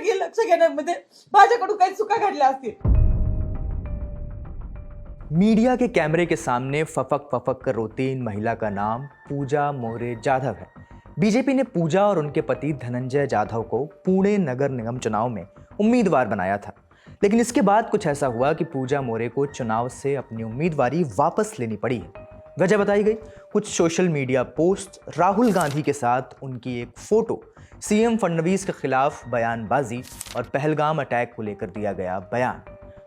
की लक्ष घेण्यामध्ये माझ्याकडून काही चुका घडल्या असतील। मीडिया के कैमरे के सामने फफक फफक कर रोती इन महिला का नाम पूजा मोरे जाधव है। बीजेपी ने पूजा और उनके पति धनंजय जाधव को पुणे नगर निगम चुनाव में उम्मीदवार बनाया था, लेकिन इसके बाद कुछ ऐसा हुआ कि पूजा मोरे को चुनाव से अपनी उम्मीदवारी वापस लेनी पड़ी है। वजह बताई गई कुछ social media post, Rahul Gandhi के साथ उनकी एक फोटो, सीएम फडणवीस के खिलाफ बयानबाजी और पहलगाम अटैक को लेकर दिया गया बयान।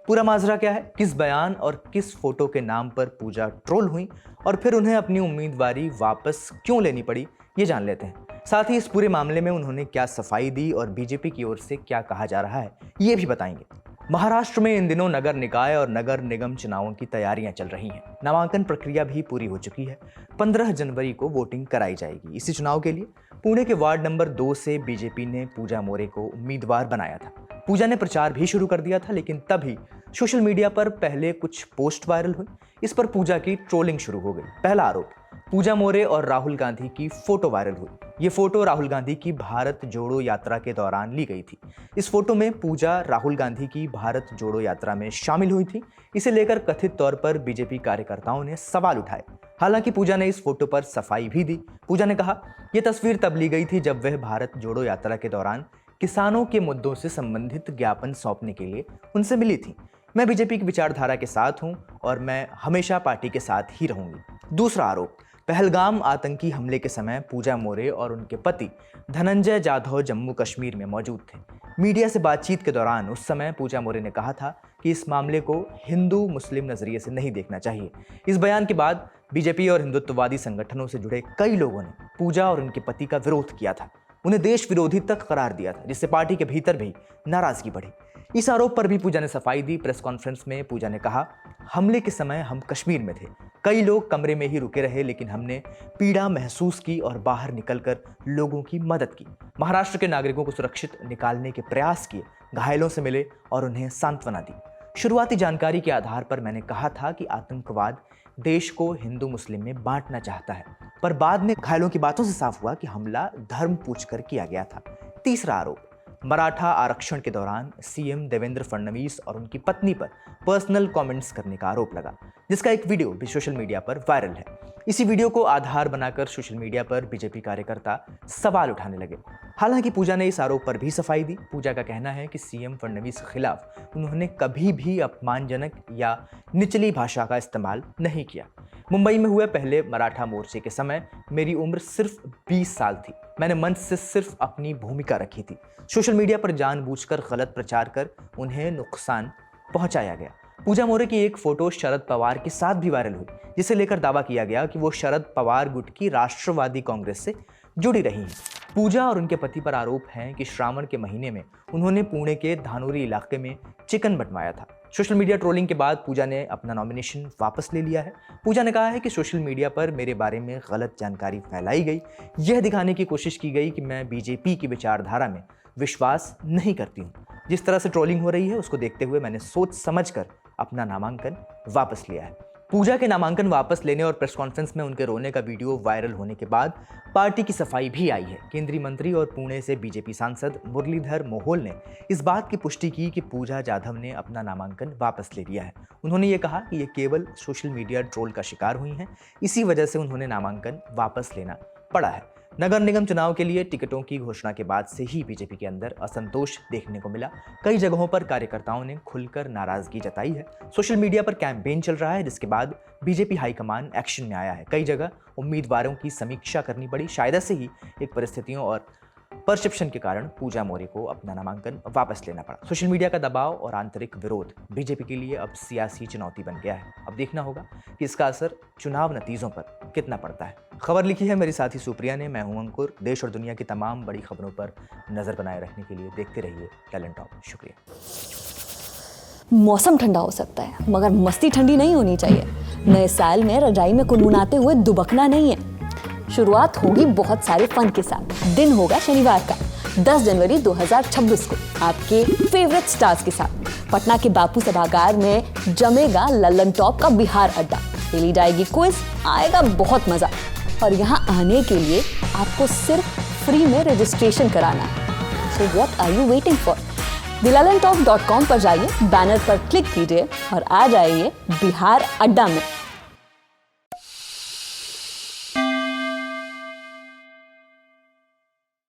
पूरा माजरा क्या है, किस बयान और किस फोटो के नाम पर पूजा ट्रोल हुई और फिर उन्हें अपनी उम्मीदवारी वापस क्यों लेनी पड़ी, ये जान लेते हैं। साथ ही इस पूरे मामले में उन्होंने क्या सफाई दी और बीजेपी की ओर से क्या कहा जा रहा है, ये भी बताएंगे। महाराष्ट्र में इन दिनों नगर निकाय और नगर निगम चुनावों की तैयारियां चल रही हैं। नामांकन प्रक्रिया भी पूरी हो चुकी है। 15 जनवरी को वोटिंग कराई जाएगी। इसी चुनाव के लिए पुणे के वार्ड नंबर 2 से बीजेपी ने पूजा मोरे को उम्मीदवार बनाया था। पूजा ने प्रचार भी शुरू कर दिया था, लेकिन तभी सोशल मीडिया पर पहले कुछ पोस्ट वायरल हुई। इस पर पूजा की ट्रोलिंग शुरू हो गई। पहला आरोप, पूजा मोरे और राहुल गांधी की फोटो वायरल हुई। ये फोटो राहुल गांधी की भारत जोड़ो यात्रा के दौरान ली गई थी। इस फोटो में पूजा राहुल गांधी की भारत जोड़ो यात्रा में शामिल हुई थी। इसे लेकर कथित तौर पर बीजेपी कार्यकर्ताओं ने सवाल उठाए। हालांकि पूजा ने इस फोटो पर सफाई भी दी। पूजा ने कहा, यह तस्वीर तब ली गई थी जब वह भारत जोड़ो यात्रा के दौरान किसानों के मुद्दों से संबंधित ज्ञापन सौंपने के लिए उनसे मिली थी। मैं बीजेपी की विचारधारा के साथ हूं और मैं हमेशा पार्टी के साथ ही रहूंगी। दूसरा आरोप, पहलगाम आतंकी हमले के समय पूजा मोरे और उनके पति धनंजय जाधव जम्मू कश्मीर में मौजूद थे। मीडिया से बातचीत के दौरान उस समय पूजा मोरे ने कहा था कि इस मामले को हिंदू मुस्लिम नजरिए से नहीं देखना चाहिए। इस बयान के बाद बीजेपी और हिंदुत्ववादी संगठनों से जुड़े कई लोगों ने पूजा और उनके पति का विरोध किया था, उन्हें देश विरोधी तक करार दिया था, जिससे पार्टी के भीतर भी नाराजगी बढ़ी। इस आरोप पर भी पूजा ने सफाई दी। प्रेस कॉन्फ्रेंस में पूजा ने कहा, हमले के समय हम कश्मीर में थे, कई लोग कमरे में ही रुके रहे, लेकिन हमने पीड़ा महसूस की और बाहर निकलकर लोगों की मदद की। महाराष्ट्र के नागरिकों को सुरक्षित निकालने के प्रयास किए, घायलों से मिले और उन्हें सांत्वना दी। शुरुआती जानकारी के आधार पर मैंने कहा था कि आतंकवाद देश को हिंदू मुस्लिम में बांटना चाहता है, पर बाद में घायलों की बातों से साफ हुआ कि हमला धर्म पूछकर किया गया था। तीसरा आरोप, मराठा आरक्षण के दौरान सीएम देवेंद्र फडणवीस और उनकी पत्नी पर पर्सनल कमेंट्स करने का आरोप लगा, जिसका एक वीडियो भी सोशल मीडिया पर वायरल है। इसी वीडियो को आधार बनाकर सोशल मीडिया पर बीजेपी कार्यकर्ता सवाल उठाने लगे। हालांकि पूजा ने इस आरोप पर भी सफाई दी। पूजा का कहना है कि सीएम फडणवीस के खिलाफ उन्होंने कभी भी अपमानजनक या निचली भाषा का इस्तेमाल नहीं किया। मुंबई में हुए पहले मराठा मोर्चे के समय मेरी उम्र सिर्फ 20 साल थी। मैंने मंच से सिर्फ अपनी भूमिका रखी थी। सोशल मीडिया पर जानबूझकर गलत प्रचार कर उन्हें नुकसान पहुंचाया गया। पूजा मोरे की एक फोटो शरद पवार के साथ भी वायरल हुई, जिसे लेकर दावा किया गया कि वो शरद पवार गुट की राष्ट्रवादी कांग्रेस से जुड़ी रही हैं। पूजा और उनके पति पर आरोप है कि श्रावण के महीने में उन्होंने पुणे के धानोरी इलाके में चिकन बंटवाया था। सोशल मीडिया ट्रोलिंग के बाद पूजा ने अपना नॉमिनेशन वापस ले लिया है। पूजा ने कहा है कि सोशल मीडिया पर मेरे बारे में गलत जानकारी फैलाई गई, यह दिखाने की कोशिश की गई कि मैं बीजेपी की विचारधारा में विश्वास नहीं करती हूँ। जिस तरह से ट्रोलिंग हो रही है उसको देखते हुए मैंने सोच समझकर अपना नामांकन वापस लिया है। पूजा के नामांकन वापस लेने और प्रेस कॉन्फ्रेंस में उनके रोने का वीडियो वायरल होने के बाद पार्टी की सफाई भी आई है। केंद्रीय मंत्री और पुणे से बीजेपी सांसद मुरलीधर मोहोल ने इस बात की पुष्टि की कि पूजा जाधव ने अपना नामांकन वापस ले लिया है। उन्होंने ये कहा कि ये केवल सोशल मीडिया ट्रोल का शिकार हुई हैं, इसी वजह से उन्होंने नामांकन वापस लेना पड़ा है। नगर निगम चुनाव के लिए टिकटों की घोषणा के बाद से ही बीजेपी के अंदर असंतोष देखने को मिला। कई जगहों पर कार्यकर्ताओं ने खुलकर नाराजगी जताई है। सोशल मीडिया पर कैंपेन चल रहा है, जिसके बाद बीजेपी हाईकमान एक्शन में आया है। कई जगह उम्मीदवारों की समीक्षा करनी पड़ी। शायद से ही एक परिस्थितियों और परसेप्शन के कारण पूजा मोरे को अपना नामांकन वापस लेना पड़ा। सोशल मीडिया का दबाव और आंतरिक विरोध बीजेपी के लिए अब सियासी चुनौती बन गया है। अब देखना होगा कि इसका असर चुनाव नतीजों पर कितना पड़ता है। खबर लिखी है मेरी साथी सुप्रिया ने। मैं हूं अंकुर। देश और दुनिया की तमाम बड़ी खबरों पर नजर बनाए रखने के लिए देखते रहिए टैलेंट टॉप। शुक्रिया। मौसम ठंडा हो सकता है, मगर मस्ती ठंडी नहीं होनी चाहिए। नए साल में रजाई में कुनकुनाते हुए दुबकना नहीं है। शुरुआत होगी बहुत सारे फन के साथ। दिन होगा शनिवार का 10 जनवरी 2026 को आपके फेवरेट स्टार्स के साथ पटना के बापू सभागार में जमेगा लल्लन टॉप का बिहार अड्डा। खेली जाएगी क्विज, आएगा बहुत मजा। और यहाँ आने के लिए आपको सिर्फ फ्री में रजिस्ट्रेशन कराना है। So what are you waiting for? dilalanttalk.com पर जाइए, बैनर पर क्लिक कीजिए और आ जाइए बिहार अड्डा में।